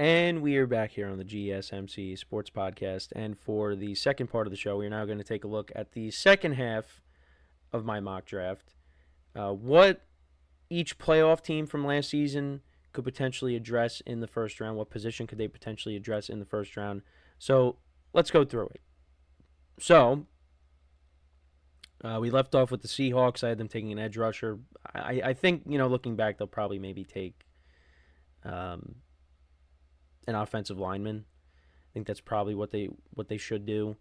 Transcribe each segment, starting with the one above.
And we are back here on the GSMC Sports Podcast. And for the second part of the show, we are now going to take a look at the second half of my mock draft. What each playoff team from last season could potentially address in the first round. What position could they potentially address in the first round? So let's go through it. So we left off with the Seahawks. I had them taking an edge rusher. I think, looking back, they'll probably maybe take an offensive lineman. I think that's probably what they should do.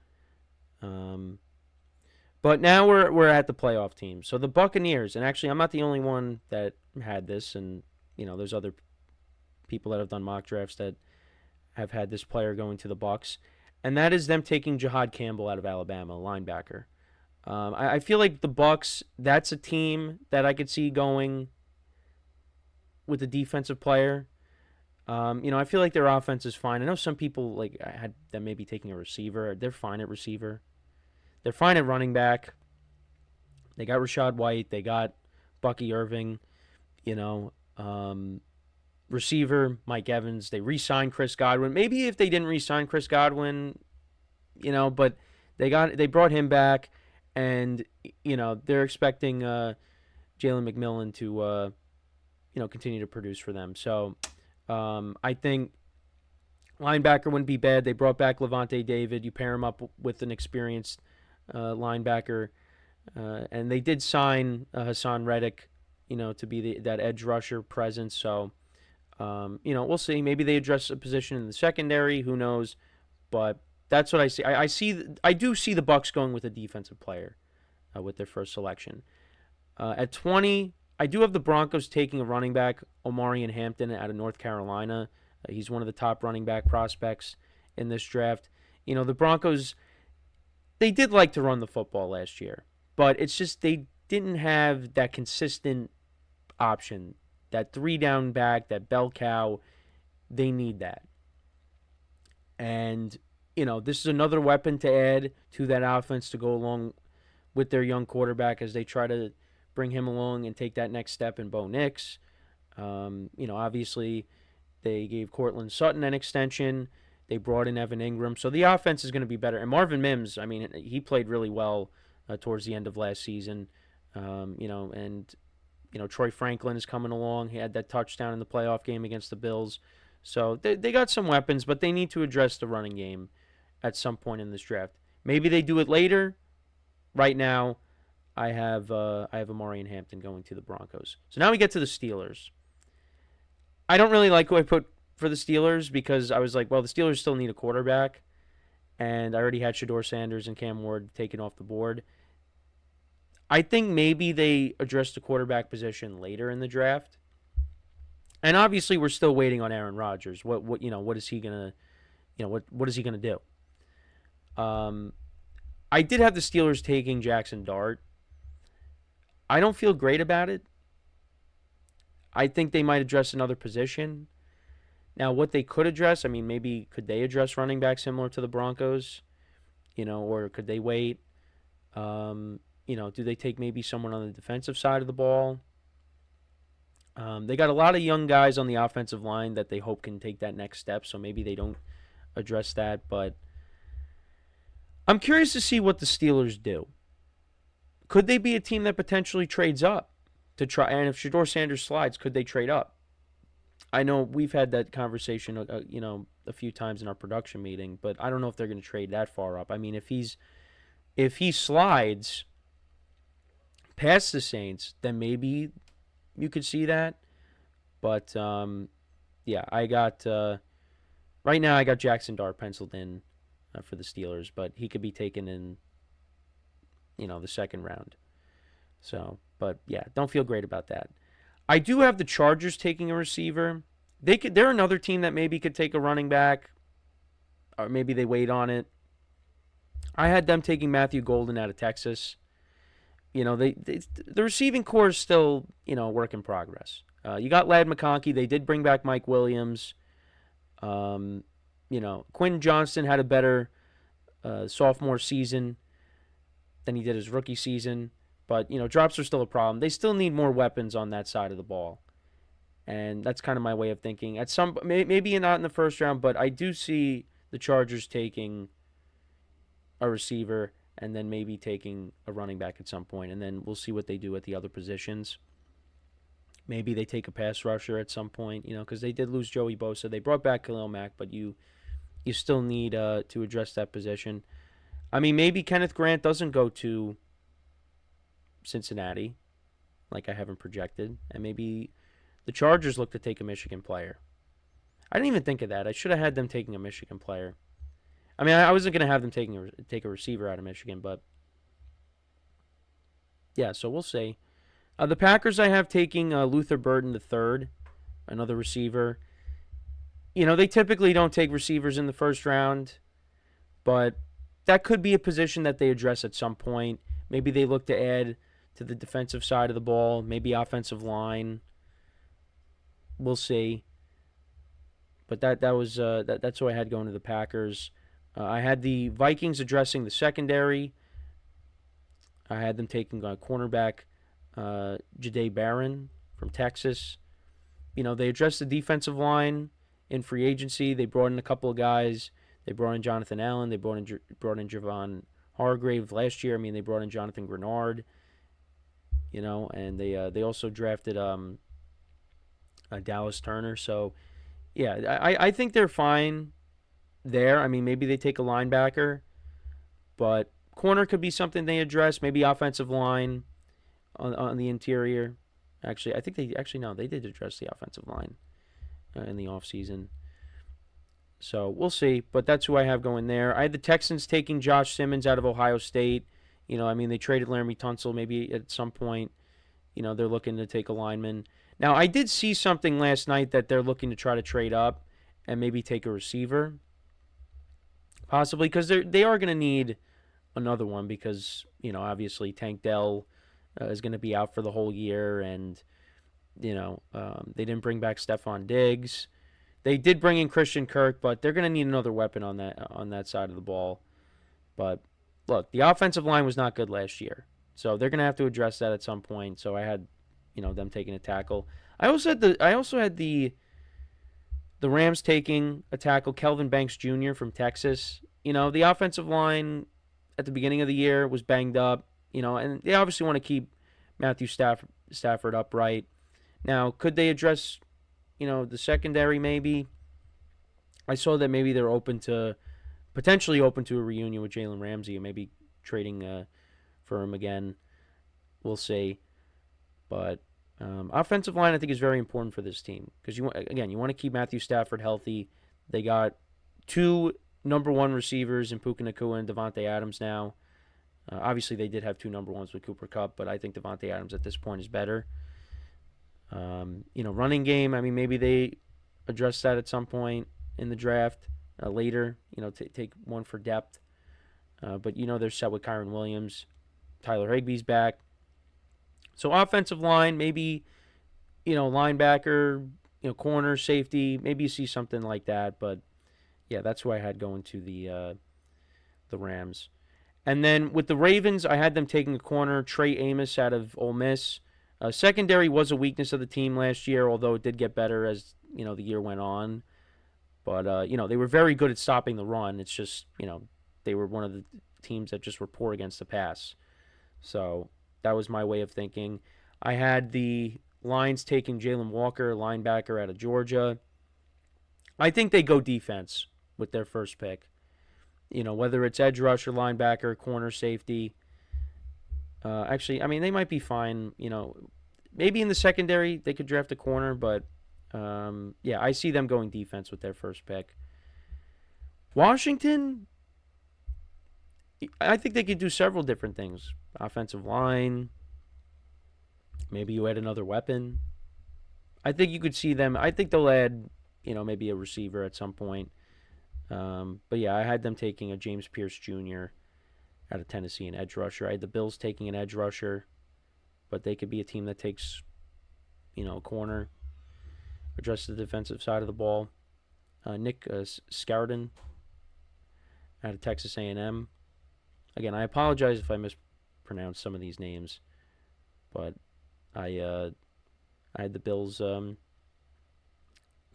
But now we're at the playoff team. So the Buccaneers, and actually I'm not the only one that had this, and there's other people that have done mock drafts that have had this player going to the Bucs, and that is them taking Jahad Campbell out of Alabama, linebacker. I feel like the Bucs, that's a team that I could see going with a defensive player. I feel like their offense is fine. I know some people had them maybe taking a receiver. They're fine at receiver. They're fine at running back. They got Rashad White. They got Bucky Irving. Receiver Mike Evans. They re-signed Chris Godwin. Maybe if they didn't re-sign Chris Godwin, but they brought him back, and they're expecting Jalen McMillan to continue to produce for them. So. I think linebacker wouldn't be bad. They brought back Levante David. You pair him up with an experienced linebacker. And they did sign Hassan Reddick, to be that edge rusher presence. So, we'll see. Maybe they address a position in the secondary. Who knows? But that's what I see. I do see the Bucs going with a defensive player with their first selection. At 20... I do have the Broncos taking a running back, Omarion Hampton, out of North Carolina. He's one of the top running back prospects in this draft. The Broncos, they did like to run the football last year, but it's just they didn't have that consistent option, that three-down back, that bell cow. They need that. And, this is another weapon to add to that offense to go along with their young quarterback as they try to bring him along and take that next step in Bo Nix. Obviously they gave Cortland Sutton an extension. They brought in Evan Ingram. So the offense is going to be better. And Marvin Mims, he played really well towards the end of last season. Troy Franklin is coming along. He had that touchdown in the playoff game against the Bills. So they got some weapons, but they need to address the running game at some point in this draft. Maybe they do it later. Right now, I have Omarion Hampton going to the Broncos. So now we get to the Steelers. I don't really like who I put for the Steelers because I was like, well, the Steelers still need a quarterback, and I already had Shedeur Sanders and Cam Ward taken off the board. I think maybe they address the quarterback position later in the draft, and obviously we're still waiting on Aaron Rodgers. What is he gonna, what is he gonna do? I did have the Steelers taking Jackson Dart. I don't feel great about it. I think they might address another position. Now, what they could address, maybe could they address running back similar to the Broncos? Or could they wait? Do they take maybe someone on the defensive side of the ball? They got a lot of young guys on the offensive line that they hope can take that next step, so maybe they don't address that. But I'm curious to see what the Steelers do. Could they be a team that potentially trades up to try? And if Shedeur Sanders slides, could they trade up? I know we've had that conversation, a few times in our production meeting, but I don't know if they're going to trade that far up. If he slides past the Saints, then maybe you could see that. But I got right now I got Jackson Dart penciled in for the Steelers, but he could be taken in the second round. So, but yeah, don't feel great about that. I do have the Chargers taking a receiver. They're another team that maybe could take a running back, or maybe they wait on it. I had them taking Matthew Golden out of Texas. The receiving core is still, work in progress. You got Ladd McConkey. They did bring back Mike Williams. Quinn Johnston had a better sophomore season than he did his rookie season. But, drops are still a problem. They still need more weapons on that side of the ball. And that's kind of my way of thinking. At some maybe not in the first round, but I do see the Chargers taking a receiver and then maybe taking a running back at some point, and then we'll see what they do at the other positions. Maybe they take a pass rusher at some point, because they did lose Joey Bosa. They brought back Khalil Mack, but you still need to address that position. I mean, maybe Kenneth Grant doesn't go to Cincinnati, like I haven't projected, and maybe the Chargers look to take a Michigan player. I didn't even think of that. I should have had them taking a Michigan player. I mean, I wasn't going to have them take a receiver out of Michigan, but yeah, so we'll see. The Packers I have taking Luther Burden III, another receiver. They typically don't take receivers in the first round, but that could be a position that they address at some point. Maybe they look to add to the defensive side of the ball, maybe offensive line. We'll see. But that's who I had going to the Packers. I had the Vikings addressing the secondary. I had them taking cornerback Jahdae Barron from Texas. They addressed the defensive line in free agency. They brought in a couple of guys. They brought in Jonathan Allen. They brought in Javon Hargrave last year. I mean, they brought in Jonathan Grenard. And they also drafted Dallas Turner. So, yeah, I think they're fine there. I mean, maybe they take a linebacker, but corner could be something they address. Maybe offensive line on the interior. Actually, I think they did address the offensive line in the offseason. So we'll see, but that's who I have going there. I had the Texans taking Josh Simmons out of Ohio State. I mean, they traded Laramie Tunsil. Maybe at some point, they're looking to take a lineman. Now, I did see something last night that they're looking to try to trade up and maybe take a receiver, possibly, because they are going to need another one because, obviously Tank Dell is going to be out for the whole year, and, they didn't bring back Stephon Diggs. They did bring in Christian Kirk, but they're going to need another weapon on that side of the ball. But look, the offensive line was not good last year, so they're going to have to address that at some point. So I had, them taking a tackle. I also had the Rams taking a tackle, Kelvin Banks Jr. from Texas. The offensive line at the beginning of the year was banged up. And they obviously want to keep Matthew Stafford upright. Now, could they address the secondary maybe? I saw that maybe they're potentially open to a reunion with Jalen Ramsey and maybe trading for him again. We'll see. But offensive line I think is very important for this team because you want to keep Matthew Stafford healthy. They got two number one receivers in Puka Nacua and Devontae Adams now. Obviously, they did have two number ones with Cooper Kupp, but I think Devontae Adams at this point is better. Running game, I mean, maybe they address that at some point in the draft later, take one for depth. But, they're set with Kyron Williams. Tyler Higbee's back. So offensive line, maybe, linebacker, corner, safety, maybe you see something like that. But, yeah, that's who I had going to the Rams. And then with the Ravens, I had them taking a corner, Trey Amos out of Ole Miss. Secondary was a weakness of the team last year, although it did get better as, the year went on. But, they were very good at stopping the run. It's just, they were one of the teams that just were poor against the pass. So that was my way of thinking. I had the Lions taking Jalen Walker, linebacker out of Georgia. I think they go defense with their first pick. Whether it's edge rusher, linebacker, corner, safety. Actually, I mean, they might be fine. Maybe in the secondary they could draft a corner, but yeah, I see them going defense with their first pick. Washington, I think they could do several different things. Offensive line. Maybe you add another weapon. I think you could see them. I think they'll add, maybe a receiver at some point. But yeah, I had them taking a James Pierce Jr. out of Tennessee, an edge rusher. I had the Bills taking an edge rusher, but they could be a team that takes, a corner, address the defensive side of the ball. Nick Scourton out of Texas A&M. Again, I apologize if I mispronounce some of these names, but I had the Bills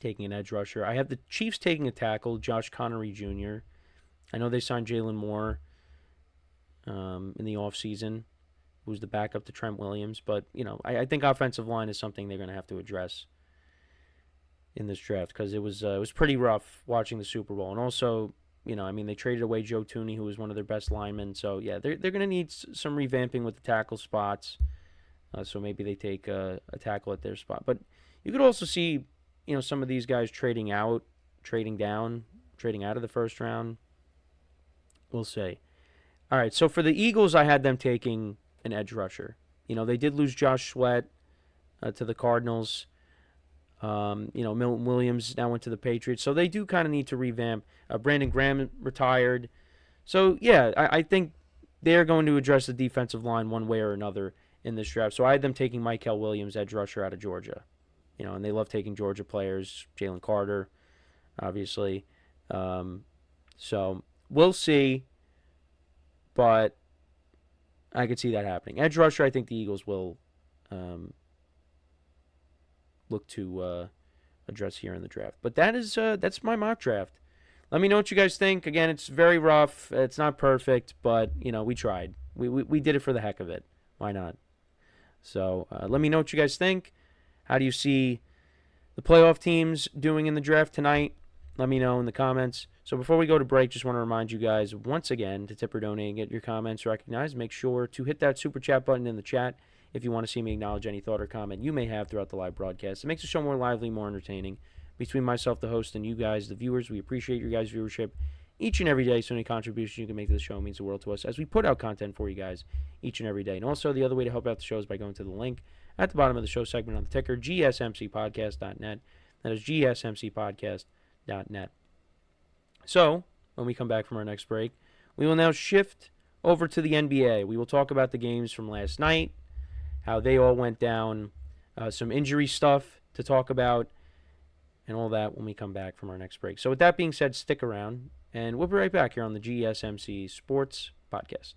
taking an edge rusher. I have the Chiefs taking a tackle, Josh Connery Jr. I know they signed Jalen Moore in the offseason, who's the backup to Trent Williams. But, I think offensive line is something they're going to have to address in this draft because it was pretty rough watching the Super Bowl. And also, they traded away Joe Tooney, who was one of their best linemen. So, yeah, they're going to need some revamping with the tackle spots. So maybe they take a tackle at their spot. But you could also see, some of these guys trading out, trading down, trading out of the first round. We'll see. All right, so for the Eagles, I had them taking an edge rusher. They did lose Josh Sweat to the Cardinals. Milton Williams now went to the Patriots. So they do kind of need to revamp. Brandon Graham retired. So, yeah, I think they're going to address the defensive line one way or another in this draft. So I had them taking Mykel Williams, edge rusher out of Georgia. And they love taking Georgia players. Jalen Carter, obviously. So we'll see. But I could see that happening. Edge rusher, I think the Eagles will look to address here in the draft. But that's my mock draft. Let me know what you guys think. Again, it's very rough. It's not perfect, but we tried. We did it for the heck of it. Why not? So let me know what you guys think. How do you see the playoff teams doing in the draft tonight? Let me know in the comments. So before we go to break, just want to remind you guys once again to tip or donate and get your comments recognized. Make sure to hit that super chat button in the chat if you want to see me acknowledge any thought or comment you may have throughout the live broadcast. It makes the show more lively, more entertaining. Between myself, the host, and you guys, the viewers, we appreciate your guys' viewership each and every day. So any contribution you can make to the show means the world to us as we put out content for you guys each and every day. And also the other way to help out the show is by going to the link at the bottom of the show segment on the ticker, GSMCPodcast.net. That is GSMCPodcast.net. So, when we come back from our next break, we will now shift over to the NBA. We will talk about the games from last night, how they all went down, some injury stuff to talk about, and all that when we come back from our next break. So with that being said, stick around, and we'll be right back here on the GSMC Sports Podcast.